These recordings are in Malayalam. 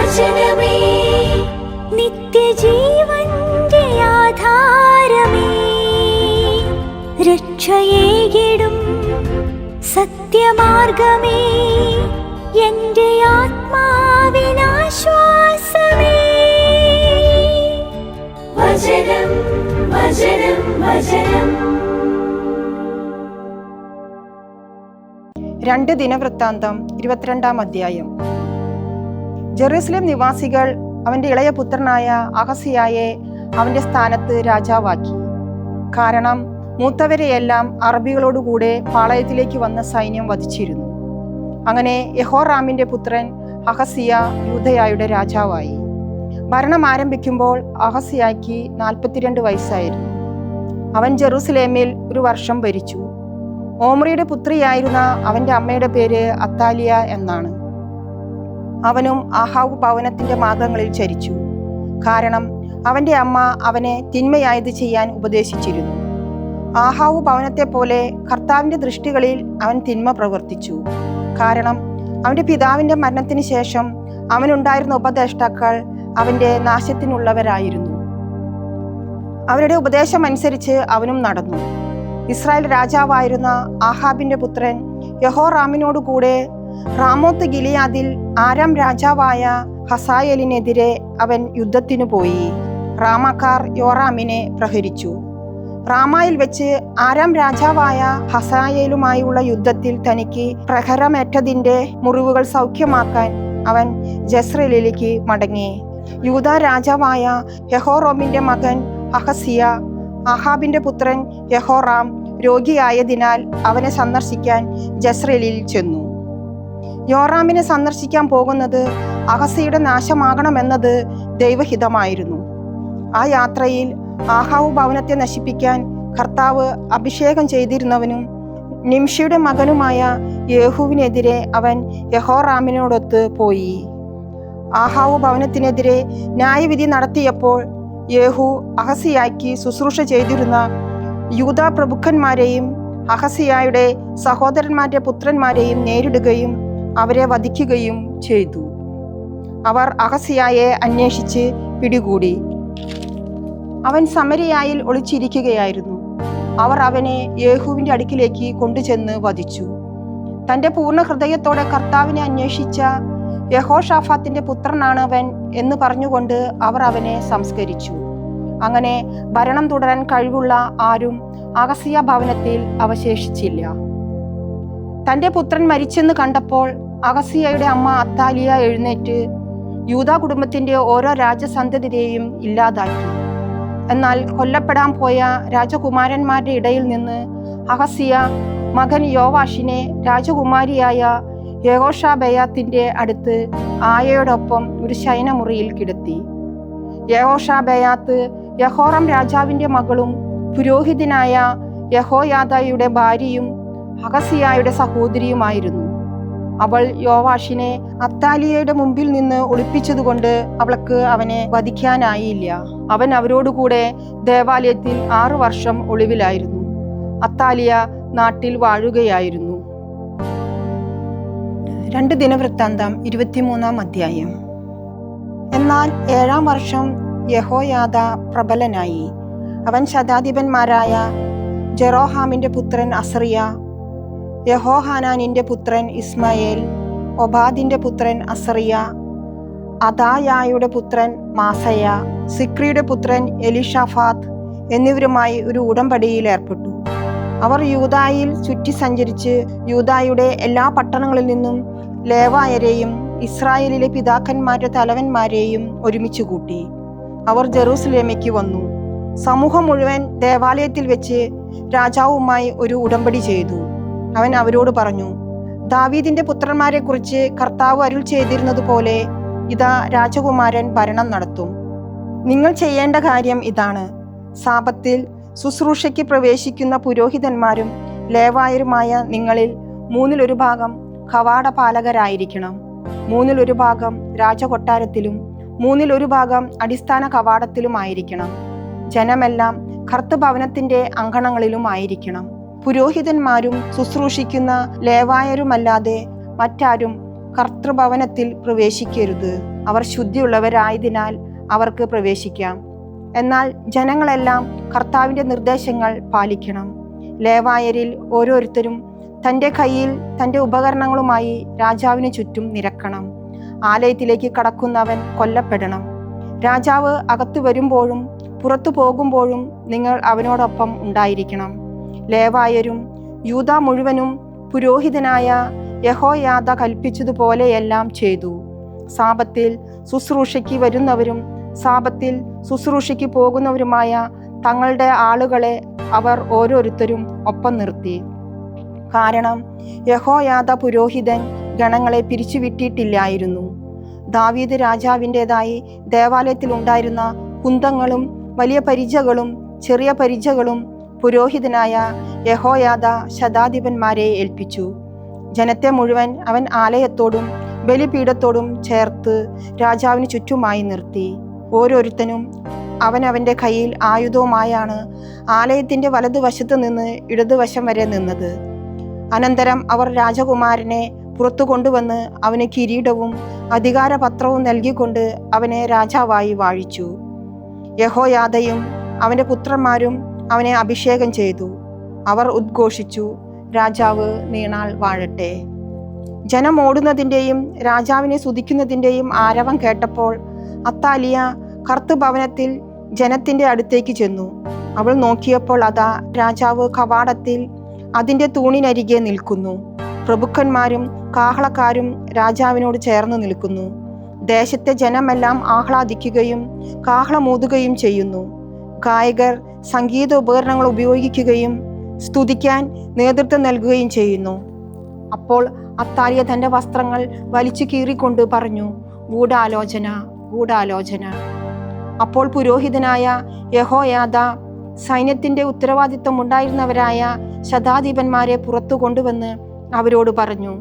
വചനമേ നിത്യജീവന്റെ ആധാരമേ, രക്ഷയേകിടും സത്യമാർഗമേ, എന്റെ ആത്മാവിനാശ്വാസമേ. വചനം വചനം വചനം. 2 ദിനവൃത്താന്തം 22-ാം അധ്യായം. ജെറുസലേം നിവാസികൾ അവന്റെ ഇളയ പുത്രനായ അഹസിയായെ അവന്റെ സ്ഥാനത്ത് രാജാവാക്കി. കാരണം മൂത്തവരെയെല്ലാം അറബികളോടുകൂടെ പാളയത്തിലേക്ക് വന്ന സൈന്യം വധിച്ചിരുന്നു. അങ്ങനെ യെഹോറാമിന്റെ പുത്രൻ അഹസിയ യൂദയായുടെ രാജാവായി. ഭരണം ആരംഭിക്കുമ്പോൾ അഹസിയായ്ക്ക് 42 വയസ്സായിരുന്നു. അവൻ ജെറുസലേമിൽ 1 വർഷം ഭരിച്ചു. ഓമ്രിയുടെ പുത്രിയായിരുന്ന അവന്റെ അമ്മയുടെ പേര് അത്താലിയ എന്നാണ്. അവനും ആഹാബ് ഭവനത്തിന്റെ മാർഗങ്ങളിൽ ചരിച്ചു. കാരണം അവന്റെ അമ്മ അവനെ തിന്മയായത് ചെയ്യാൻ ഉപദേശിച്ചിരുന്നു. ആഹാബ് ഭവനത്തെ പോലെ കർത്താവിന്റെ ദൃഷ്ടികളിൽ അവൻ തിന്മ പ്രവർത്തിച്ചു. കാരണം അവന്റെ പിതാവിന്റെ മരണത്തിന് ശേഷം അവനുണ്ടായിരുന്ന ഉപദേഷ്ടാക്കൾ അവന്റെ നാശത്തിനുള്ളവരായിരുന്നു. അവരുടെ ഉപദേശം അനുസരിച്ച് അവനും നടന്നു. ഇസ്രായേൽ രാജാവായിരുന്ന ആഹാബിന്റെ പുത്രൻ യഹോറാമിനോടുകൂടെ റാമോത്ത് ഗിലിയാദിൽ ആരാം രാജാവായ ഹസായേലിനെതിരെ അവൻ യുദ്ധത്തിനു പോയി. റാമക്കാർ യോറാമിനെ പ്രഹരിച്ചു. റാമായിൽ വെച്ച് ആരാം രാജാവായ ഹസായേലുമായുള്ള യുദ്ധത്തിൽ തനിക്ക് പ്രഹരമേറ്റതിന്റെ മുറിവുകൾ സൗഖ്യമാക്കാൻ അവൻ ജസ്രേലിലേക്ക് മടങ്ങി. യൂദാ രാജാവായ യഹോറാമിന്റെ മകൻ അഹസിയ ആഹാബിന്റെ പുത്രൻ യഹോറാം രോഗിയായതിനാൽ അവനെ സന്ദർശിക്കാൻ ജസ്രേലിൽ ചെന്നു. യോറാമിനെ സന്ദർശിക്കാൻ പോകുന്നത് അഹസിയുടെ നാശമാകണമെന്നത് ദൈവഹിതമായിരുന്നു. ആ യാത്രയിൽ ആഹാബ് ഭവനത്തെ നശിപ്പിക്കാൻ കർത്താവ് അഭിഷേകം ചെയ്തിരുന്നവനും നിംഷിയുടെ മകനുമായ യേഹൂവിനെതിരെ അവൻ യഹോറാമിനോടൊത്ത് പോയി. ആഹാബ് ഭവനത്തിനെതിരെ ന്യായവിധി നടത്തിയപ്പോൾ യേഹൂ അഹസിയായ്ക്ക് ശുശ്രൂഷ ചെയ്തിരുന്ന യൂദാ പ്രഭുക്കന്മാരെയും അഹസിയായുടെ സഹോദരന്മാരുടെ പുത്രന്മാരെയും നേരിടുകയും അവരെ വധിക്കുകയും ചെയ്തു. അവർ അഹസിയായെ അന്വേഷിച്ച് പിടികൂടി. അവൻ സമരിയായിൽ ഒളിച്ചിരിക്കുകയായിരുന്നു. അവർ അവനെ യേഹൂവിന്റെ അടുക്കിലേക്ക് കൊണ്ടുചെന്ന് വധിച്ചു. തന്റെ പൂർണ്ണ ഹൃദയത്തോടെ കർത്താവിനെ അന്വേഷിച്ച യഹോഷാഫാത്തിന്റെ പുത്രനാണ് അവൻ എന്ന് പറഞ്ഞുകൊണ്ട് അവർ അവനെ സംസ്കരിച്ചു. അങ്ങനെ ഭരണം തുടരാൻ കഴിവുള്ള ആരും അഹസിയ ഭവനത്തിൽ അവശേഷിച്ചില്ല. തന്റെ പുത്രൻ മരിച്ചെന്ന് കണ്ടപ്പോൾ അഹസിയയുടെ അമ്മ അത്താലിയ എഴുന്നേറ്റ് യൂദാ കുടുംബത്തിന്റെ ഓരോ രാജസന്തതിയെയും ഇല്ലാതാക്കി. എന്നാൽ കൊല്ലപ്പെടാൻ പോയ രാജകുമാരന്മാരുടെ ഇടയിൽ നിന്ന് അഹസിയ മകൻ യോവാഷിനെ രാജകുമാരിയായ യെഹോഷാബെയാത്തിന്റെ അടുത്ത് ആയയോടൊപ്പം ഒരു ശയനമുറിയിൽ കിടത്തി. യെഹോഷാബെയാത്ത് യഹോറാം രാജാവിന്റെ മകളും പുരോഹിതനായ യഹോയാദയുടെ ഭാര്യയും അഹസിയായുടെ സഹോദരിയുമായിരുന്നു. അവൾ യോവാഷിനെ അത്താലിയയുടെ മുമ്പിൽ നിന്ന് ഒളിപ്പിച്ചതുകൊണ്ട് അവൾക്ക് അവനെ വധിക്കാനായില്ല. അവൻ അവരോടുകൂടെ ദേവാലയത്തിൽ 6 വർഷം ഒളിവിലായിരുന്നു. അത്താലിയ നാട്ടിൽ വാഴുകയായിരുന്നു. 2 ദിനവൃത്താന്തം 23-ാം അധ്യായം. എന്നാൽ 7-ാം വർഷം യഹോയാദ പ്രബലനായി. അവൻ ശതാധിപന്മാരായ ജെറോഹാമിന്റെ പുത്രൻ അസറിയ, യഹോഹാനാനിന്റെ പുത്രൻ ഇസ്മായേൽ, ഒബാദിന്റെ പുത്രൻ അസറിയ, അദായായുടെ പുത്രൻ മാസയ, സിക്രിയുടെ പുത്രൻ എലിഷാഫാത്ത് എന്നിവരുമായി ഒരു ഉടമ്പടിയിൽ ഏർപ്പെട്ടു. അവർ യൂദായിൽ ചുറ്റി സഞ്ചരിച്ച് യൂദായുടെ എല്ലാ പട്ടണങ്ങളിൽ നിന്നും ലേവായരെയും ഇസ്രായേലിലെ പിതാക്കന്മാരുടെ തലവന്മാരെയും ഒരുമിച്ച് കൂട്ടി. അവർ ജെറൂസലേമിലേക്ക് വന്നു. സമൂഹം മുഴുവൻ ദേവാലയത്തിൽ വെച്ച് രാജാവുമായി ഒരു ഉടമ്പടി ചെയ്തു. അവൻ അവരോട് പറഞ്ഞു, ദാവീദിന്റെ പുത്രന്മാരെ കുറിച്ച് കർത്താവ് അരുൾ ചെയ്തിരുന്നത് പോലെ ഇതാ രാജകുമാരൻ ഭരണം നടത്തും. നിങ്ങൾ ചെയ്യേണ്ട കാര്യം ഇതാണ്: സാപത്തിൽ ശുശ്രൂഷയ്ക്ക് പ്രവേശിക്കുന്ന പുരോഹിതന്മാരും ലേവായരുമായ നിങ്ങളിൽ 1/3 ഭാഗം കവാടപാലകരായിരിക്കണം. 1/3 ഭാഗം രാജകൊട്ടാരത്തിലും 1/3 ഭാഗം അടിസ്ഥാന കവാടത്തിലുമായിരിക്കണം. ജനമെല്ലാം കർത്തൃഭവനത്തിന്റെ അങ്കണങ്ങളിലും ആയിരിക്കണം. പുരോഹിതന്മാരും ശുശ്രൂഷിക്കുന്ന ലേവായരുമല്ലാതെ മറ്റാരും കർത്തൃഭവനത്തിൽ പ്രവേശിക്കരുത്. അവർ ശുദ്ധിയുള്ളവരായതിനാൽ അവർക്ക് പ്രവേശിക്കാം. എന്നാൽ ജനങ്ങളെല്ലാം കർത്താവിൻ്റെ നിർദ്ദേശങ്ങൾ പാലിക്കണം. ലേവായരിൽ ഓരോരുത്തരും തൻ്റെ കയ്യിൽ തൻ്റെ ഉപകരണങ്ങളുമായി രാജാവിന് ചുറ്റും നിരക്കണം. ആലയത്തിലേക്ക് കടക്കുന്നവൻ കൊല്ലപ്പെടണം. രാജാവ് അകത്തു വരുമ്പോഴും പുറത്തു പോകുമ്പോഴും നിങ്ങൾ അവനോടൊപ്പം ഉണ്ടായിരിക്കണം. ലേവായരും യൂദാ മുഴുവനും പുരോഹിതനായ യഹോയാദ കൽപ്പിച്ചതുപോലെയെല്ലാം ചെയ്തു. സാബത്തിൽ ശുശ്രൂഷയ്ക്ക് വരുന്നവരും സാബത്തിൽ ശുശ്രൂഷയ്ക്ക് പോകുന്നവരുമായ തങ്ങളുടെ ആളുകളെ അവർ ഓരോരുത്തരും ഒപ്പം നിർത്തി. കാരണം യഹോയാദ പുരോഹിതൻ ഗണങ്ങളെ പിരിച്ചുവിട്ടിട്ടില്ലായിരുന്നു. ദാവീദ് രാജാവിൻ്റെതായി ദേവാലയത്തിൽ ഉണ്ടായിരുന്ന കുന്തങ്ങളും വലിയ പരിചകളും ചെറിയ പരിചകളും പുരോഹിതനായ യഹോയാദ ശതാധിപന്മാരെ ഏൽപ്പിച്ചു. ജനത്തെ മുഴുവൻ അവൻ ആലയത്തോടും ബലിപീഠത്തോടും ചേർത്ത് രാജാവിന് ചുറ്റുമായി നിർത്തി. ഓരോരുത്തനും അവനവൻ്റെ കയ്യിൽ ആയുധവുമായാണ് ആലയത്തിൻ്റെ വലതുവശത്ത് നിന്ന് ഇടതുവശം വരെ നിന്നത്. അനന്തരം അവർ രാജകുമാരനെ പുറത്തു കൊണ്ടുവന്ന് അവന് കിരീടവും അധികാരപത്രവും നൽകിക്കൊണ്ട് അവനെ രാജാവായി വാഴിച്ചു. യഹോയാദയും അവൻ്റെ പുത്രന്മാരും അവനെ അഭിഷേകം ചെയ്തു. അവർ ഉദ്ഘോഷിച്ചു, രാജാവ് നീണാൾ വാഴട്ടെ. ജനം ഓടുന്നതിൻ്റെയും രാജാവിനെ സ്തുതിക്കുന്നതിൻ്റെയും ആരവം കേട്ടപ്പോൾ അത്താലിയ കർത്തൃഭവനത്തിൽ ജനത്തിൻ്റെ അടുത്തേക്ക് ചെന്നു. അവൾ നോക്കിയപ്പോൾ അതാ രാജാവ് കവാടത്തിൽ അതിൻ്റെ തൂണിനരികെ നിൽക്കുന്നു. പ്രഭുക്കന്മാരും കാഹളക്കാരും രാജാവിനോട് ചേർന്ന് നിൽക്കുന്നു. ദേശത്തെ ജനമെല്ലാം ആഹ്ലാദിക്കുകയും കാഹളമൂതുകയും ചെയ്യുന്നു. ഗായകർ സംഗീത ഉപകരണങ്ങൾ ഉപയോഗിക്കുകയും സ്തുതിക്കാൻ നേതൃത്വം നൽകുകയും ചെയ്യുന്നു. അപ്പോൾ അത്താലിയ തൻ്റെ വസ്ത്രങ്ങൾ വലിച്ചു കീറിക്കൊണ്ട് പറഞ്ഞു, ഗൂഢാലോചന, ഗൂഢാലോചന. അപ്പോൾ പുരോഹിതനായ യഹോയാദ സൈന്യത്തിൻ്റെ ഉത്തരവാദിത്വം ഉണ്ടായിരുന്നവരായ ശതാധിപന്മാരെ പുറത്തു കൊണ്ടുവന്ന് അവരോട് പറഞ്ഞു,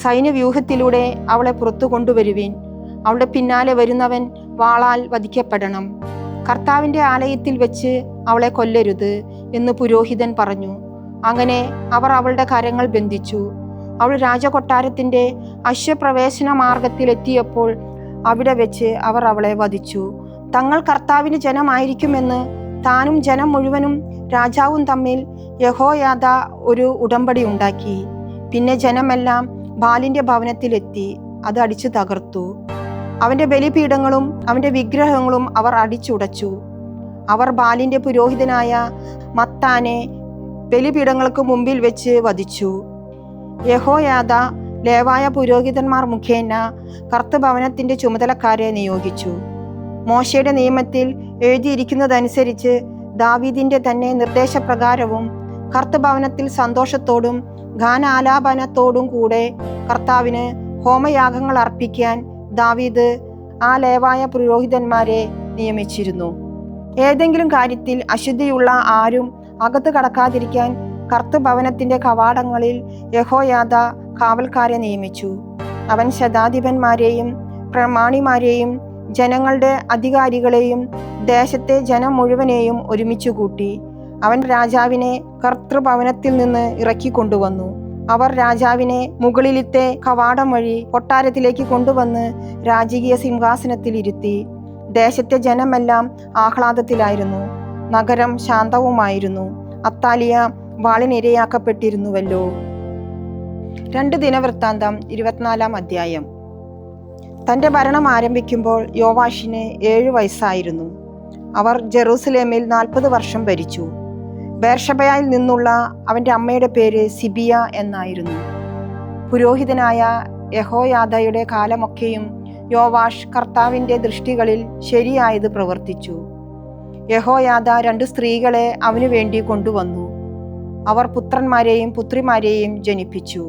സൈന്യവ്യൂഹത്തിലൂടെ അവളെ പുറത്തു കൊണ്ടുവരുവിൻ. അവളുടെ പിന്നാലെ വരുന്നവൻ വാളാൽ വധിക്കപ്പെടണം. കർത്താവിൻ്റെ ആലയത്തിൽ വെച്ച് അവളെ കൊല്ലരുത് എന്ന് പുരോഹിതൻ പറഞ്ഞു. അങ്ങനെ അവർ അവളുടെ കരങ്ങൾ ബന്ധിച്ചു. അവൾ രാജകൊട്ടാരത്തിൻ്റെ അശ്വപ്രവേശന മാർഗത്തിലെത്തിയപ്പോൾ അവിടെ വെച്ച് അവർ അവളെ വധിച്ചു. തങ്ങൾ കർത്താവിന് ജനമായിരിക്കുമെന്ന് താനും ജനം മുഴുവനും രാജാവും തമ്മിൽ യഹോയാദ ഒരു ഉടമ്പടി ഉണ്ടാക്കി. പിന്നെ ജനമെല്ലാം ബാലിൻ്റെ ഭവനത്തിലെത്തി അത് അടിച്ചു തകർത്തു. അവൻ്റെ ബലിപീഠങ്ങളും അവൻ്റെ വിഗ്രഹങ്ങളും അവർ അടിച്ചുടച്ചു. അവർ ബാലിൻ്റെ പുരോഹിതനായ മത്താനെ ബലിപീഠങ്ങൾക്ക് മുമ്പിൽ വെച്ച് വധിച്ചു. യഹോയാദ ലേവായ പുരോഹിതന്മാർ മുഖേന കർത്തൃഭവനത്തിൻ്റെ ചുമതലക്കാരെ നിയോഗിച്ചു. മോശയുടെ നിയമത്തിൽ എഴുതിയിരിക്കുന്നതനുസരിച്ച് ദാവീദിൻ്റെ തന്നെ നിർദ്ദേശപ്രകാരവും കർത്തൃഭവനത്തിൽ സന്തോഷത്തോടും ഗാനാലാപനത്തോടും കൂടെ കർത്താവിന് ഹോമയാഗങ്ങൾ അർപ്പിക്കാൻ ദാവീദ് ആ ലേവായ പുരോഹിതന്മാരെ നിയമിച്ചിരുന്നു. ഏതെങ്കിലും കാര്യത്തിൽ അശുദ്ധിയുള്ള ആരും അകത്ത് കടക്കാതിരിക്കാൻ കർത്തൃഭവനത്തിൻ്റെ കവാടങ്ങളിൽ യഹോയാദ കാവൽക്കാരെ നിയമിച്ചു. അവൻ ശതാധിപന്മാരെയും പ്രമാണിമാരെയും ജനങ്ങളുടെ അധികാരികളെയും ദേശത്തെ ജനം മുഴുവനെയും ഒരുമിച്ചു കൂട്ടി. അവൻ രാജാവിനെ കർത്തൃഭവനത്തിൽ നിന്ന് ഇറക്കിക്കൊണ്ടുവന്നു. അവർ രാജാവിനെ മുകളിലത്തെ കവാടം വഴി കൊട്ടാരത്തിലേക്ക് കൊണ്ടുവന്ന് രാജകീയ സിംഹാസനത്തിൽ ഇരുത്തി. ദേശത്തെ ജനമെല്ലാം ആഹ്ലാദത്തിലായിരുന്നു. നഗരം ശാന്തവുമായിരുന്നു. അത്താലിയ വാളിനിരയാക്കപ്പെട്ടിരുന്നുവല്ലോ. 2 ദിനവൃത്താന്തം 24-ാം അധ്യായം. തൻ്റെ ഭരണം ആരംഭിക്കുമ്പോൾ യോവാഷിന് 7 വയസ്സായിരുന്നു. അവർ ജെറൂസലേമിൽ 40 വർഷം ഭരിച്ചു. ബേർഷബയിൽ നിന്നുള്ള അവൻ്റെ അമ്മയുടെ പേര് സിബിയ എന്നായിരുന്നു. പുരോഹിതനായ യഹോയാദയുടെ കാലമൊക്കെയും യോവാഷ് കർത്താവിൻ്റെ ദൃഷ്ടികളിൽ ശരിയായത് പ്രവർത്തിച്ചു. യഹോയാദ 2 സ്ത്രീകളെ അവനു വേണ്ടി കൊണ്ടുവന്നു. അവർ പുത്രന്മാരെയും പുത്രിമാരെയും ജനിപ്പിച്ചു.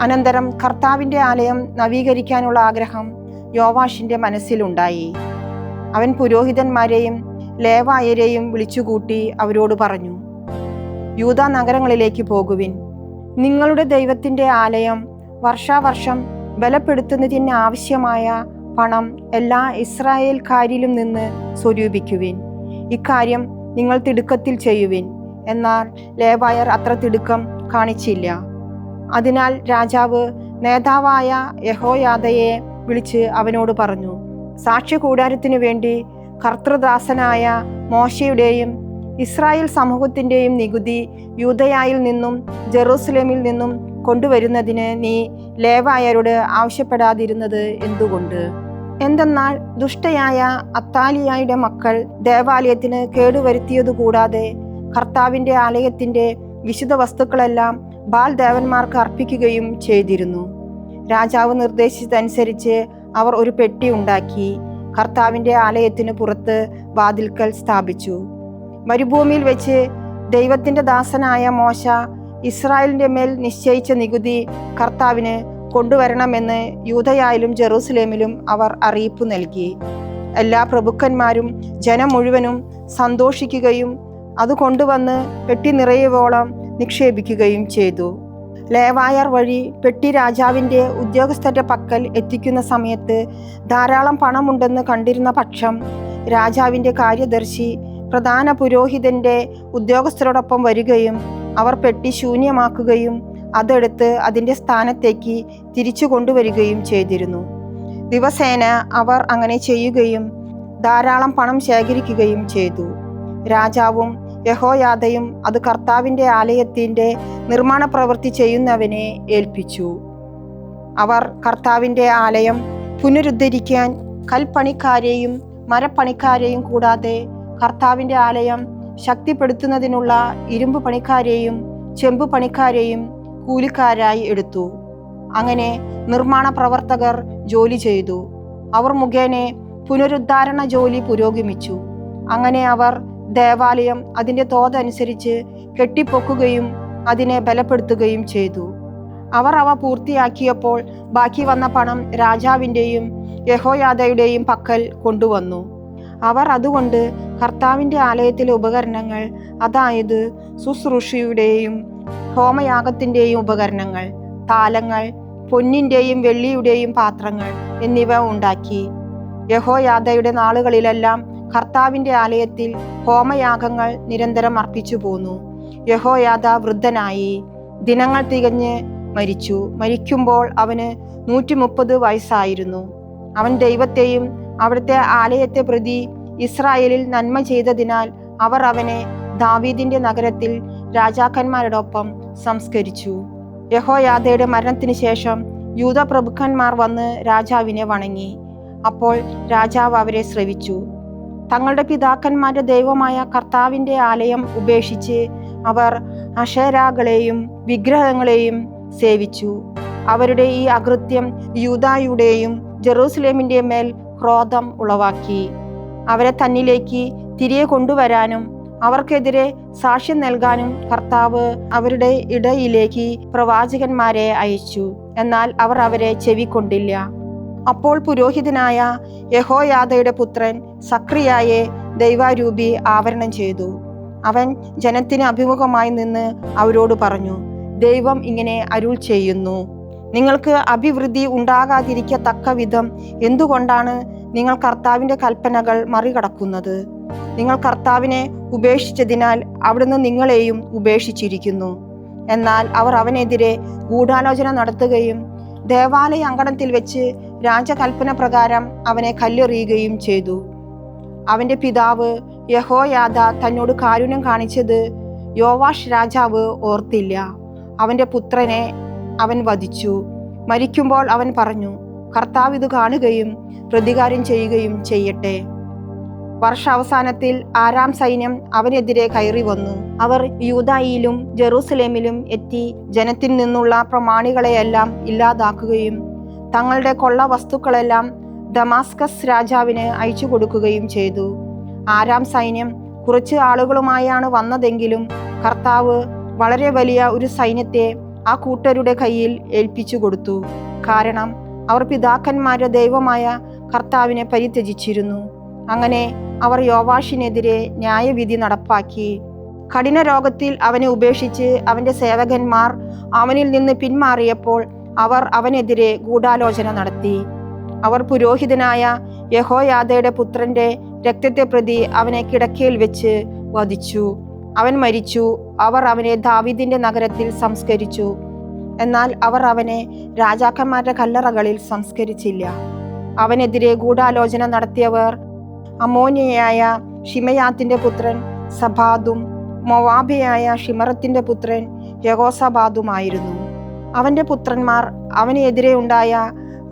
അനന്തരം കർത്താവിൻ്റെ ആലയം നവീകരിക്കാനുള്ള ആഗ്രഹം യോവാഷിൻ്റെ മനസ്സിലുണ്ടായി. അവൻ പുരോഹിതന്മാരെയും ലേവായരെയും വിളിച്ചുകൂട്ടി അവരോട് പറഞ്ഞു, യൂദാ നഗരങ്ങളിലേക്ക് പോകുവിൻ. നിങ്ങളുടെ ദൈവത്തിൻ്റെ ആലയം വർഷാവർഷം ബലപ്പെടുത്തുന്നതിന് ആവശ്യമായ പണം എല്ലാ ഇസ്രായേൽക്കാരിലും നിന്ന് സ്വരൂപിക്കുവിൻ. ഇക്കാര്യം നിങ്ങൾ തിടുക്കത്തിൽ ചെയ്യുവിൻ. എന്നാൽ ലേവായർ അത്ര തിടുക്കം കാണിച്ചില്ല. അതിനാൽ രാജാവ് നേതാവായ യഹോയാദയെ വിളിച്ച് അവനോട് പറഞ്ഞു, സാക്ഷ്യ കൂടാരത്തിനു വേണ്ടി കർത്തൃദാസനായ മോശയുടെയും ഇസ്രായേൽ സമൂഹത്തിൻ്റെയും നികുതി യൂദയായിൽ നിന്നും ജെറൂസലേമിൽ നിന്നും കൊണ്ടുവരുന്നതിന് നീ ലേവായരോട് ആവശ്യപ്പെടാതിരുന്നത് എന്തുകൊണ്ട്? എന്തെന്നാൽ ദുഷ്ടയായ അത്താലിയായുടെ മക്കൾ ദേവാലയത്തിന് കേടുവരുത്തിയതുകൂടാതെ കർത്താവിൻ്റെ ആലയത്തിൻ്റെ വിശുദ്ധ വസ്തുക്കളെല്ലാം ബാൽ ദേവന്മാർക്ക് അർപ്പിക്കുകയും ചെയ്തിരുന്നു. രാജാവ് നിർദ്ദേശിച്ചതനുസരിച്ച് അവർ ഒരു പെട്ടി ഉണ്ടാക്കി കർത്താവിൻ്റെ ആലയത്തിന് പുറത്ത് വാതിൽക്കൽ സ്ഥാപിച്ചു. മരുഭൂമിയിൽ വെച്ച് ദൈവത്തിൻ്റെ ദാസനായ മോശ ഇസ്രായേലിൻ്റെ മേൽ നിശ്ചയിച്ച നികുതി കർത്താവിന് കൊണ്ടുവരണമെന്ന് യൂദയായിലും ജെറൂസലേമിലും അവർ അറിയിപ്പ് നൽകി. എല്ലാ പ്രഭുക്കന്മാരും ജനം മുഴുവനും സന്തോഷിക്കുകയും അത് കൊണ്ടുവന്ന് പെട്ടി നിറയുവോളം നിക്ഷേപിക്കുകയും ചെയ്തു. ലേവായർ വഴി പെട്ടി രാജാവിൻ്റെ ഉദ്യോഗസ്ഥരുടെ പക്കൽ എത്തിക്കുന്ന സമയത്ത് ധാരാളം പണമുണ്ടെന്ന് കണ്ടിരുന്ന പക്ഷം രാജാവിൻ്റെ കാര്യദർശി പ്രധാന പുരോഹിതൻ്റെ ഉദ്യോഗസ്ഥരോടൊപ്പം വരികയും അവർ പെട്ടി ശൂന്യമാക്കുകയും അതെടുത്ത് അതിൻ്റെ സ്ഥാനത്തേക്ക് തിരിച്ചു കൊണ്ടുവരികയും ചെയ്തിരുന്നു. ദിവസേന അവർ അങ്ങനെ ചെയ്യുകയും ധാരാളം പണം ശേഖരിക്കുകയും ചെയ്തു. രാജാവും യഹോയാദയും അത് കർത്താവിൻ്റെ ആലയത്തിൻ്റെ നിർമ്മാണ പ്രവൃത്തി ചെയ്യുന്നവനെ ഏൽപ്പിച്ചു. അവർ കർത്താവിൻ്റെ ആലയം പുനരുദ്ധരിക്കാൻ കൽപ്പണിക്കാരെയും മരപ്പണിക്കാരെയും കൂടാതെ കർത്താവിൻ്റെ ആലയം ശക്തിപ്പെടുത്തുന്നതിനുള്ള ഇരുമ്പ് പണിക്കാരെയും ചെമ്പ് പണിക്കാരെയും കൂലിക്കാരായി എടുത്തു. അങ്ങനെ നിർമ്മാണ പ്രവർത്തകർ ജോലി ചെയ്തു. അവർ മുഖേന പുനരുദ്ധാരണ ജോലി പുരോഗമിച്ചു. അങ്ങനെ അവർ ദേവാലയം അതിൻ്റെ തോതനുസരിച്ച് കെട്ടിപ്പൊക്കുകയും അതിനെ ബലപ്പെടുത്തുകയും ചെയ്തു. അവർ അവ പൂർത്തിയാക്കിയപ്പോൾ ബാക്കി വന്ന പണം രാജാവിൻ്റെയും യഹോയാദയുടെയും പക്കൽ കൊണ്ടുവന്നു. അവർ അതുകൊണ്ട് കർത്താവിൻ്റെ ആലയത്തിലെ ഉപകരണങ്ങൾ, അതായത് ശുശ്രൂഷയുടെയും ഹോമയാഗത്തിൻ്റെയും ഉപകരണങ്ങൾ, താലങ്ങൾ, പൊന്നിൻ്റെയും വെള്ളിയുടെയും പാത്രങ്ങൾ എന്നിവ ഉണ്ടാക്കി. യഹോയാദയുടെ നാളുകളിലെല്ലാം കർത്താവിൻ്റെ ആലയത്തിൽ ഹോമയാഗങ്ങൾ നിരന്തരം അർപ്പിച്ചു പോന്നു. യഹോയാദ വൃദ്ധനായി ദിനങ്ങൾ തികഞ്ഞ് മരിച്ചു. മരിക്കുമ്പോൾ അവന് 130 വയസ്സായിരുന്നു. അവൻ ദൈവത്തെയും അവിടുത്തെ ആലയത്തെ പ്രതി ഇസ്രായേലിൽ നന്മ ചെയ്തതിനാൽ അവർ അവനെ ദാവീദിന്റെ നഗരത്തിൽ രാജാക്കന്മാരോടൊപ്പം സംസ്കരിച്ചു. യഹോയാദയുടെ മരണത്തിന് ശേഷം യൂദ പ്രഭുക്കന്മാർ വന്ന് രാജാവിനെ വണങ്ങി. അപ്പോൾ രാജാവ് അവരെ ശ്രവിച്ചു. തങ്ങളുടെ പിതാക്കന്മാരുടെ ദൈവമായ കർത്താവിൻ്റെ ആലയം ഉപേക്ഷിച്ച് അവർ അശേരാകളെയും വിഗ്രഹങ്ങളെയും സേവിച്ചു. അവരുടെ ഈ അകൃത്യം യൂദായുടെയും ജെറൂസലേമിൻ്റെ മേൽ ക്രോധം ഉളവാക്കി. അവരെ തന്നിലേക്ക് തിരികെ കൊണ്ടുവരാനും അവർക്കെതിരെ സാക്ഷ്യം നൽകാനും കർത്താവ് അവരുടെ ഇടയിലേക്ക് പ്രവാചകന്മാരെ അയച്ചു. എന്നാൽ അവർ അവരെ ചെവിക്കൊണ്ടില്ല. അപ്പോൾ പുരോഹിതനായ യഹോയാദയുടെ പുത്രൻ സക്രിയായെ ദൈവാരൂപി ആവരണം ചെയ്തു. അവൻ ജനത്തിന് അഭിമുഖമായി നിന്ന് അവരോട് പറഞ്ഞു, ദൈവം ഇങ്ങനെ അരുൾ ചെയ്യുന്നു, നിങ്ങൾക്ക് അഭിവൃദ്ധി ഉണ്ടാകാതിരിക്കത്തക്ക വിധം എന്തുകൊണ്ടാണ് നിങ്ങൾ കർത്താവിൻ്റെ കൽപ്പനകൾ മറികടക്കുന്നത്? നിങ്ങൾ കർത്താവിനെ ഉപേക്ഷിച്ചതിനാൽ അവിടുന്ന് നിങ്ങളെയും ഉപേക്ഷിച്ചിരിക്കുന്നു. എന്നാൽ അവർ അവനെതിരെ ഗൂഢാലോചന നടത്തുകയും ദേവാലയ അങ്കണത്തിൽ വെച്ച് രാജകൽപ്പന പ്രകാരം അവനെ കല്ലെറിയുകയും ചെയ്തു. അവൻ്റെ പിതാവ് യഹോയാദ തന്നോട് കാരുണ്യം കാണിച്ചത് യോവാഷ് രാജാവ് ഓർത്തില്ല. അവൻ്റെ പുത്രനെ അവൻ വധിച്ചു. മരിക്കുമ്പോൾ അവൻ പറഞ്ഞു, കർത്താവ് ഇത് കാണുകയും പ്രതികാരം ചെയ്യുകയും ചെയ്യട്ടെ. വർഷാവസാനത്തിൽ ആരാം സൈന്യം അവനെതിരെ കയറി വന്നു. അവർ യൂദായിലും ജെറൂസലേമിലും എത്തി ജനത്തിൽ നിന്നുള്ള പ്രമാണികളെയെല്ലാം ഇല്ലാതാക്കുകയും തങ്ങളുടെ കൊള്ള വസ്തുക്കളെല്ലാം ദമാസ്കസ് രാജാവിന് അയച്ചു കൊടുക്കുകയും ചെയ്തു. ആരാം സൈന്യം കുറച്ച് ആളുകളുമായാണ് വന്നതെങ്കിലും കർത്താവ് വളരെ വലിയ ഒരു സൈന്യത്തെ ആ കൂട്ടരുടെ കയ്യിൽ ഏൽപ്പിച്ചു കൊടുത്തു. കാരണം അവർ പിതാക്കന്മാരുടെ ദൈവമായ കർത്താവിനെ പരിത്യജിച്ചിരുന്നു. അങ്ങനെ അവർ യോവാഷിനെതിരെ ന്യായവിധി നടപ്പാക്കി. കഠിന രോഗത്തിൽ അവനെ ഉപേക്ഷിച്ച് അവൻ്റെ സേവകന്മാർ അവനിൽ നിന്ന് പിന്മാറിയപ്പോൾ അവർ അവനെതിരെ ഗൂഢാലോചന നടത്തി. അവർ പുരോഹിതനായ യഹോയാദയുടെ പുത്രന്റെ രക്തത്തെ പ്രതി അവനെ കിടക്കയിൽ വെച്ച് വധിച്ചു. അവൻ മരിച്ചു. അവർ അവനെ ദാവീദിന്റെ നഗരത്തിൽ സംസ്കരിച്ചു. എന്നാൽ അവർ അവനെ രാജാക്കന്മാരുടെ കല്ലറകളിൽ സംസ്കരിച്ചില്ല. അവനെതിരെ ഗൂഢാലോചന നടത്തിയവർ അമ്മോന്യയായ ഷിമയാത്തിന്റെ പുത്രൻ സബാദും മോവാബിയായ ഷിമറത്തിന്റെ പുത്രൻ യഹോസബാദുമായിരുന്നു. അവന്റെ പുത്രന്മാർ അവനെതിരെ ഉണ്ടായ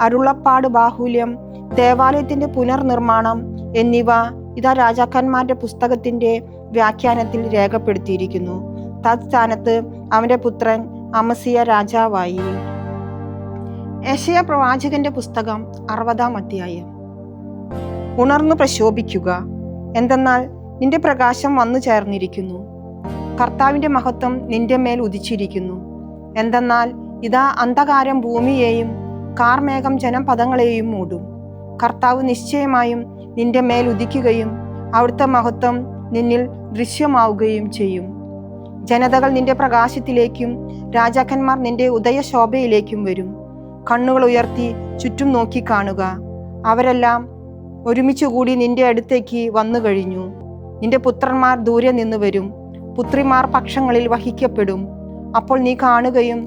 അരുളപ്പാട്, ബാഹുല്യം, ദേവാലയത്തിന്റെ പുനർനിർമ്മാണം എന്നിവ ഇതാ രാജാക്കന്മാരുടെ പുസ്തകത്തിന്റെ വ്യാഖ്യാനത്തിൽ രേഖപ്പെടുത്തിയിരിക്കുന്നു. തത്സ്ഥാനത്ത് അവന്റെ പുത്രൻ അമസിയ രാജാവായി. യെശയ്യാ പ്രവാചകന്റെ പുസ്തകം 60-ാം അധ്യായം. ഉണർന്നു പ്രശോഭിക്കുക, എന്തെന്നാൽ നിന്റെ പ്രകാശം വന്നു ചേർന്നിരിക്കുന്നു. കർത്താവിന്റെ മഹത്വം നിന്റെ മേൽ ഉദിച്ചിരിക്കുന്നു. എന്തെന്നാൽ ഇതാ അന്ധകാരം ഭൂമിയെയും കാർമേഘം ജനപദങ്ങളെയും മൂടും. കർത്താവ് നിശ്ചയമായും നിന്റെ മേൽ ഉദിക്കുകയും അവിടുത്തെ മഹത്വം നിന്നിൽ ദൃശ്യമാവുകയും ചെയ്യും. ജനതകൾ നിന്റെ പ്രകാശത്തിലേക്കും രാജാക്കന്മാർ നിന്റെ ഉദയശോഭയിലേക്കും വരും. കണ്ണുകൾ ഉയർത്തി ചുറ്റും നോക്കി കാണുക. അവരെല്ലാം ഒരുമിച്ചുകൂടി നിന്റെ അടുത്തേക്ക് വന്നു കഴിഞ്ഞു. നിന്റെ പുത്രന്മാർ ദൂരെ നിന്ന് വരും, പുത്രിമാർ പക്ഷങ്ങളിൽ വഹിക്കപ്പെടും. അപ്പോൾ നീ കാണുകയും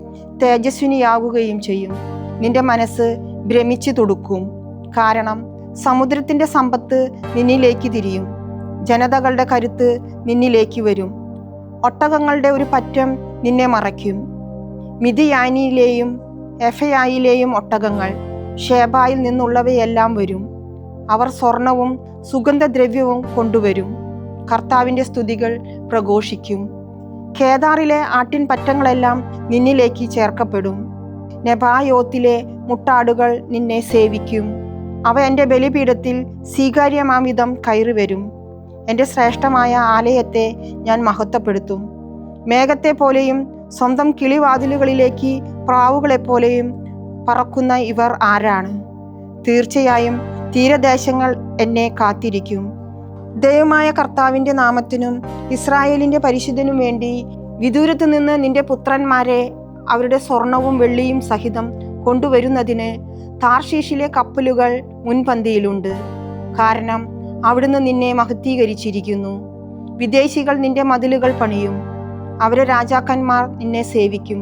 തേജസ്വിനിയാവുകയും ചെയ്യും. നിന്റെ മനസ്സ് ഭ്രമിച്ചു തുടുക്കും. കാരണം സമുദ്രത്തിന്റെ സമ്പത്ത് നിന്നിലേക്ക് തിരിയും, ജനതകളുടെ കരുത്ത് നിന്നിലേക്ക് വരും. ഒട്ടകങ്ങളുടെ ഒരു പറ്റം നിന്നെ മറയ്ക്കും. മിദിയാനിയിലെയും എഫയായിലെയും ഒട്ടകങ്ങൾ, ഷേബായിൽ നിന്നുള്ളവയെല്ലാം വരും. അവർ സ്വർണവും സുഗന്ധദ്രവ്യവും കൊണ്ടുവരും. കർത്താവിന്റെ സ്തുതികൾ പ്രഘോഷിക്കും. കേദാറിലെ ആട്ടിൻ പറ്റങ്ങളെല്ലാം നിന്നിലേക്ക് ചേർക്കപ്പെടും. നെബായോത്തിലെ മുട്ടാടുകൾ നിന്നെ സേവിക്കും. അവ എൻ്റെ ബലിപീഠത്തിൽ സ്വീകാര്യമാംവിധം കയറി വരും. എൻ്റെ ശ്രേഷ്ഠമായ ആലയത്തെ ഞാൻ മഹത്വപ്പെടുത്തും. മേഘത്തെ പോലെയും സ്വന്തം കിളിവാതിലുകളിലേക്ക് പ്രാവുകളെപ്പോലെയും പറക്കുന്ന ഇവർ ആരാണ്? തീർച്ചയായും തീരദേശങ്ങൾ എന്നെ കാത്തിരിക്കും. ദൈവമായ കർത്താവിൻ്റെ നാമത്തിനും ഇസ്രായേലിൻ്റെ പരിശുദ്ധനും വേണ്ടി വിദൂരത്ത് നിന്ന് നിന്റെ പുത്രന്മാരെ അവരുടെ സ്വർണവും വെള്ളിയും സഹിതം കൊണ്ടുവരുന്നതിന് താർഷീഷിലെ കപ്പലുകൾ മുൻപന്തിയിലുണ്ട്. കാരണം അവിടുന്ന് നിന്നെ മഹത്വീകരിച്ചിരിക്കുന്നു. വിദേശികൾ നിന്റെ മതിലുകൾ പണിയും, അവരെ രാജാക്കന്മാർ നിന്നെ സേവിക്കും.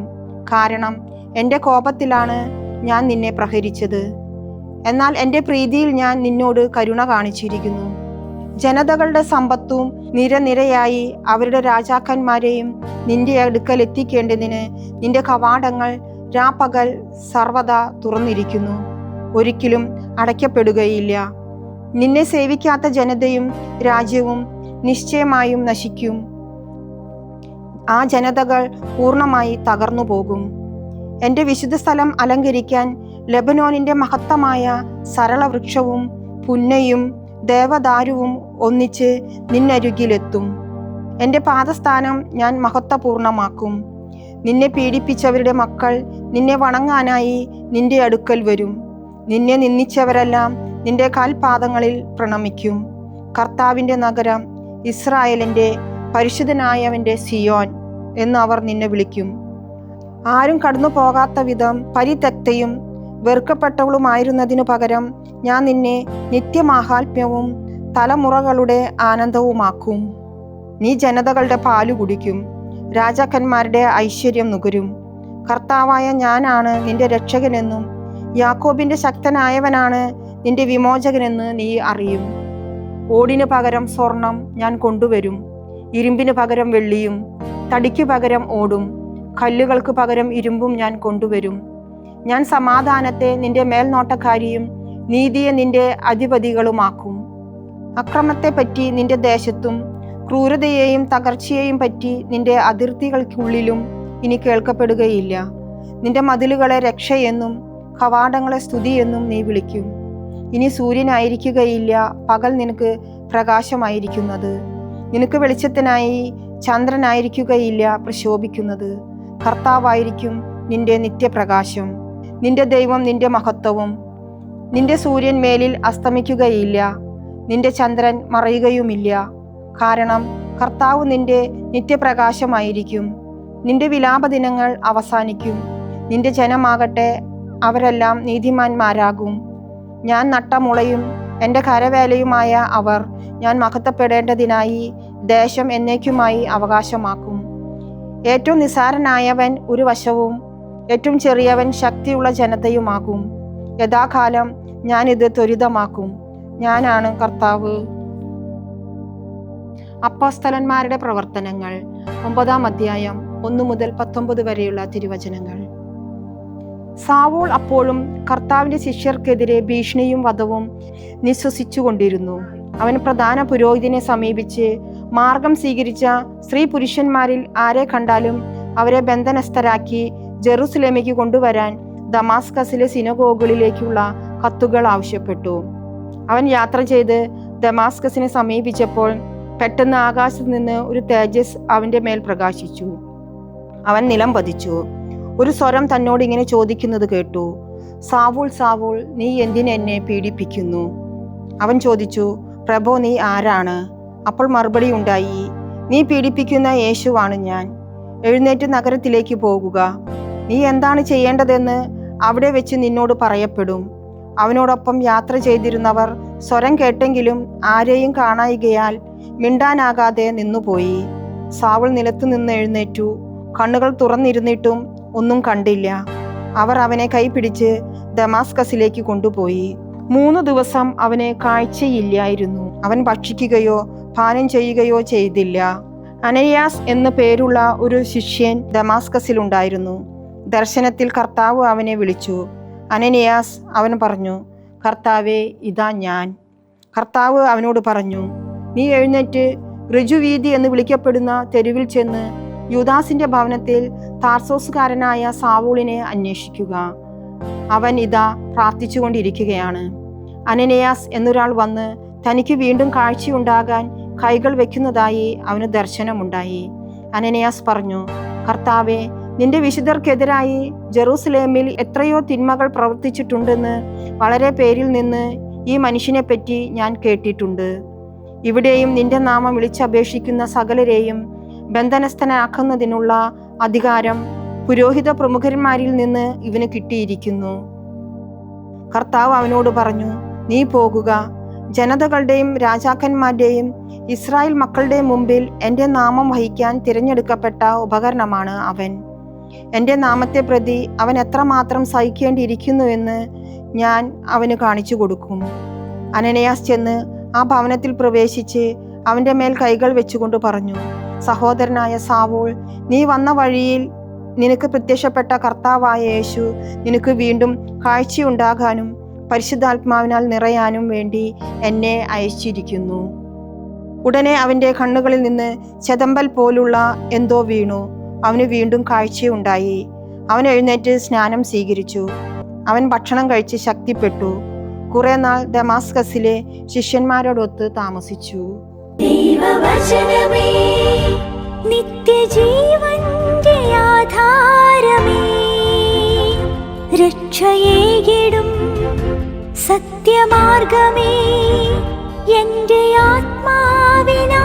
കാരണം എൻ്റെ കോപത്തിലാണ് ഞാൻ നിന്നെ പ്രഹരിച്ചത്, എന്നാൽ എൻ്റെ പ്രീതിയിൽ ഞാൻ നിന്നോട് കരുണ കാണിച്ചിരിക്കുന്നു. ജനതകളുടെ സമ്പത്തും നിരനിരയായി അവരുടെ രാജാക്കന്മാരെയും നിന്റെ അടുക്കൽ എത്തിക്കേണ്ടതിന് നിന്റെ കവാടങ്ങൾ രാപ്പകൽ സർവദാ തുറന്നിരിക്കുന്നു, ഒരിക്കലും അടയ്ക്കപ്പെടുകയില്ല. നിന്നെ സേവിക്കാത്ത ജനതയും രാജ്യവും നിശ്ചയമായും നശിക്കും. ആ ജനതകൾ പൂർണ്ണമായി തകർന്നു പോകും. എൻ്റെ വിശുദ്ധ സ്ഥലം അലങ്കരിക്കാൻ ലെബനോനിൻ്റെ മഹത്തമായ സരളവൃക്ഷവും പുന്നയും ദേവദാരുവും ഒന്നിച്ച് നിന്നരുകിലെത്തും. എൻ്റെ പാദസ്ഥാനം ഞാൻ മഹത്വപൂർണമാക്കും. നിന്നെ പീഡിപ്പിച്ചവരുടെ മക്കൾ നിന്നെ വണങ്ങാനായി നിന്റെ അടുക്കൽ വരും. നിന്നെ നിന്ദിച്ചവരെല്ലാം നിന്റെ കാൽപാദങ്ങളിൽ പ്രണമിക്കും. കർത്താവിൻ്റെ നഗരം, ഇസ്രായേലിൻ്റെ പരിശുദ്ധനായവൻ്റെ സിയോൻ എന്ന് അവർ നിന്നെ വിളിക്കും. ആരും കടന്നു പോകാത്ത വിധം പരിത്യക്തയും വെറുക്കപ്പെട്ടവളുമായിരുന്നതിനു പകരം ഞാൻ നിന്നെ നിത്യമാഹാത്മ്യവും തലമുറകളുടെ ആനന്ദവുമാക്കും. നീ ജനതകളുടെ പാലു കുടിക്കും, രാജാക്കന്മാരുടെ ഐശ്വര്യം നുകരും. കർത്താവായ ഞാനാണ് നിന്റെ രക്ഷകനെന്നും യാക്കോബിന്റെ ശക്തനായവനാണ് നിന്റെ വിമോചകനെന്ന് നീ അറിയും. ഓടിനു പകരം സ്വർണം ഞാൻ കൊണ്ടുവരും, ഇരുമ്പിന് പകരം വെള്ളിയും, തടിക്കു പകരം ഓടും, കല്ലുകൾക്ക് പകരം ഇരുമ്പും ഞാൻ കൊണ്ടുവരും. ഞാൻ സമാധാനത്തെ നിന്റെ മേൽനോട്ടക്കാരിയും നീതിയെ നിന്റെ അധിപതികളുമാക്കും. അക്രമത്തെപ്പറ്റി നിന്റെ ദേശത്തും ക്രൂരതയെയും തകർച്ചയെയും പറ്റി നിന്റെ അതിർത്തികൾക്കുള്ളിലും ഇനി കേൾക്കപ്പെടുകയില്ല. നിന്റെ മതിലുകളെ രക്ഷയെന്നും കവാടങ്ങളെ സ്തുതിയെന്നും നീ വിളിക്കും. ഇനി സൂര്യനായിരിക്കുകയില്ല പകൽ നിനക്ക് പ്രകാശമായിരിക്കുന്നത്, നിനക്ക് വെളിച്ചത്തിനായി ചന്ദ്രനായിരിക്കുകയില്ല പ്രശോഭിക്കുന്നത്. കർത്താവായിരിക്കും നിന്റെ നിത്യപ്രകാശം, നിന്റെ ദൈവം നിന്റെ മഹത്വവും. നിന്റെ സൂര്യൻ മേലിൽ അസ്തമിക്കുകയില്ല, നിന്റെ ചന്ദ്രൻ മറയുകയുമില്ല. കാരണം കർത്താവ് നിന്റെ നിത്യപ്രകാശമായിരിക്കും. നിന്റെ വിലാപദിനങ്ങൾ അവസാനിക്കും. നിന്റെ ജനമാകട്ടെ, അവരെല്ലാം നീതിമാന്മാരാകും. ഞാൻ നട്ട മുളയും എൻ്റെ കരവേലയുമായ അവർ ഞാൻ മഹത്വപ്പെടേണ്ടതിനായി ദേശം എന്നേക്കുമായി അവകാശമാക്കും. ഏറ്റവും നിസ്സാരനായവൻ ഒരു വശവും ഏറ്റവും ചെറിയവൻ ശക്തിയുള്ള ജനതയുമാകും. യഥാകാലം ഞാനിത് ത്വരിതമാക്കും. ഞാനാണ് കർത്താവ്. അപ്പോസ്തലന്മാരുടെ പ്രവർത്തനങ്ങൾ 9-ാം അധ്യായം 1 മുതൽ 19 വരെയുള്ള തിരുവചനങ്ങൾ. സാവൂൾ അപ്പോഴും കർത്താവിന്റെ ശിഷ്യർക്കെതിരെ ഭീഷണിയും വധവും നിശ്വസിച്ചുകൊണ്ടിരുന്നു. അവൻ പ്രധാന പുരോഹിതനെ സമീപിച്ച് മാർഗം സ്വീകരിച്ച സ്ത്രീ പുരുഷന്മാരിൽ ആരെ കണ്ടാലും അവരെ ബന്ധനസ്ഥരാക്കി ജെറുസലേമിലേക്ക് കൊണ്ടുവരാൻ ദമാസ്കസിലെ സിനഗോഗുകളിലേക്കുള്ള കത്തുകൾ ആവശ്യപ്പെട്ടു. അവൻ യാത്ര ചെയ്ത് ദമാസ്കസിനെ സമീപിച്ചപ്പോൾ പെട്ടെന്ന് ആകാശത്ത് നിന്ന് ഒരു തേജസ് അവന്റെ മേൽ പ്രകാശിച്ചു. അവൻ നിലം പതിച്ചു. ഒരു സ്വരം തന്നോട് ഇങ്ങനെ ചോദിക്കുന്നത് കേട്ടു, സാവൂൾ സാവൂൾ, നീ എന്തിന് എന്നെ പീഡിപ്പിക്കുന്നു? അവൻ ചോദിച്ചു, പ്രഭോ, നീ ആരാണ്? അപ്പോൾ മറുപടി ഉണ്ടായി, നീ പീഡിപ്പിക്കുന്ന യേശുവാണ് ഞാൻ. എഴുന്നേറ്റ് നഗരത്തിലേക്ക് പോകുക. നീ എന്താണ് ചെയ്യേണ്ടതെന്ന് അവിടെ വെച്ച് നിന്നോട് പറയപ്പെടും. അവനോടൊപ്പം യാത്ര ചെയ്തിരുന്നവർ സ്വരം കേട്ടെങ്കിലും ആരെയും കാണായികയാൽ മിണ്ടാനാകാതെ നിന്നുപോയി. സാവൂൾ നിലത്തു നിന്ന് എഴുന്നേറ്റു. കണ്ണുകൾ തുറന്നിരുന്നിട്ടും ഒന്നും കണ്ടില്ല. അവർ അവനെ കൈപിടിച്ച് ദമാസ്കസിലേക്ക് കൊണ്ടുപോയി. 3 ദിവസം അവന് കാഴ്ചയില്ലായിരുന്നു. അവൻ ഭക്ഷിക്കുകയോ പാനം ചെയ്യുകയോ ചെയ്തില്ല. അനനിയാസ് എന്നു പേരുള്ള ഒരു ശിഷ്യൻ ദമാസ്കസിലുണ്ടായിരുന്നു. ദർശനത്തിൽ കർത്താവ് അവനെ വിളിച്ചു. അനനിയാസ്, അവൻ പറഞ്ഞു, കർത്താവേ, ഇതാ ഞാൻ. കർത്താവ് അവനോട് പറഞ്ഞു, നീ എഴുന്നേറ്റ് ഋജുവീഥി എന്ന് വിളിക്കപ്പെടുന്ന തെരുവിൽ ചെന്ന് യൂദാസിന്റെ ഭവനത്തിൽ താർസോസുകാരനായ സാവൂളിനെ അന്വേഷിക്കുക. അവൻ ഇതാ പ്രാർത്ഥിച്ചുകൊണ്ടിരിക്കുകയാണ്. അനനിയാസ് എന്നൊരാൾ വന്ന് തനിക്ക് വീണ്ടും കാഴ്ചയുണ്ടാകാൻ കൈകൾ വെക്കുന്നതായി അവന് ദർശനമുണ്ടായി. അനനിയാസ് പറഞ്ഞു, കർത്താവേ, നിന്റെ വിശുദ്ധർക്കെതിരായി ജെറൂസലേമിൽ എത്രയോ തിന്മകൾ പ്രവർത്തിച്ചിട്ടുണ്ടെന്ന് വളരെ പേരിൽ നിന്ന് ഈ മനുഷ്യനെപ്പറ്റി ഞാൻ കേട്ടിട്ടുണ്ട്. ഇവിടെയും നിന്റെ നാമം വിളിച്ചപേക്ഷിക്കുന്ന സകലരെയും ബന്ധനസ്ഥനാക്കുന്നതിനുള്ള അധികാരം പുരോഹിത പ്രമുഖന്മാരിൽ നിന്ന് ഇവന് കിട്ടിയിരിക്കുന്നു. കർത്താവ് അവനോട് പറഞ്ഞു, നീ പോകുക. ജനതകളുടെയും രാജാക്കന്മാരുടെയും ഇസ്രായേൽ മക്കളുടെയും മുമ്പിൽ എൻ്റെ നാമം വഹിക്കാൻ തിരഞ്ഞെടുക്കപ്പെട്ട ഉപകരണമാണ് അവൻ. എൻ്റെ നാമത്തെ പ്രതി അവൻ എത്രമാത്രം സഹിക്കേണ്ടിയിരിക്കുന്നുവെന്ന് ഞാൻ അവന് കാണിച്ചു കൊടുക്കും. അനനിയാസ് ചെന്ന് ആ ഭവനത്തിൽ പ്രവേശിച്ച് അവൻ്റെ മേൽ കൈകൾ വെച്ചുകൊണ്ട് പറഞ്ഞു, സഹോദരനായ സാവൂൾ, നീ വന്ന വഴിയിൽ നിനക്ക് പ്രത്യക്ഷപ്പെട്ട കർത്താവായ യേശു നിനക്ക് വീണ്ടും കാഴ്ചയുണ്ടാകാനും പരിശുദ്ധാത്മാവിനാൽ നിറയാനും വേണ്ടി എന്നെ അയച്ചിരിക്കുന്നു. ഉടനെ അവൻ്റെ കണ്ണുകളിൽ നിന്ന് ചെതമ്പൽ പോലുള്ള എന്തോ വീണു. അവന് വീണ്ടും കാഴ്ചയുണ്ടായി. അവൻ എഴുന്നേറ്റ് സ്നാനം സ്വീകരിച്ചു. അവൻ ഭക്ഷണം കഴിച്ച് ശക്തിപ്പെട്ടു. കുറെ നാൾ ദമാസ്കസിലെ ശിഷ്യന്മാരോടൊത്ത് താമസിച്ചു. ദൈവവചനമേ, നിത്യജീവന്റെ ആധാരമേ, രക്ഷയേകിടും സത്യമാർഗമേ, എൻ്റെ ആത്മാവിനാശ്വാസം.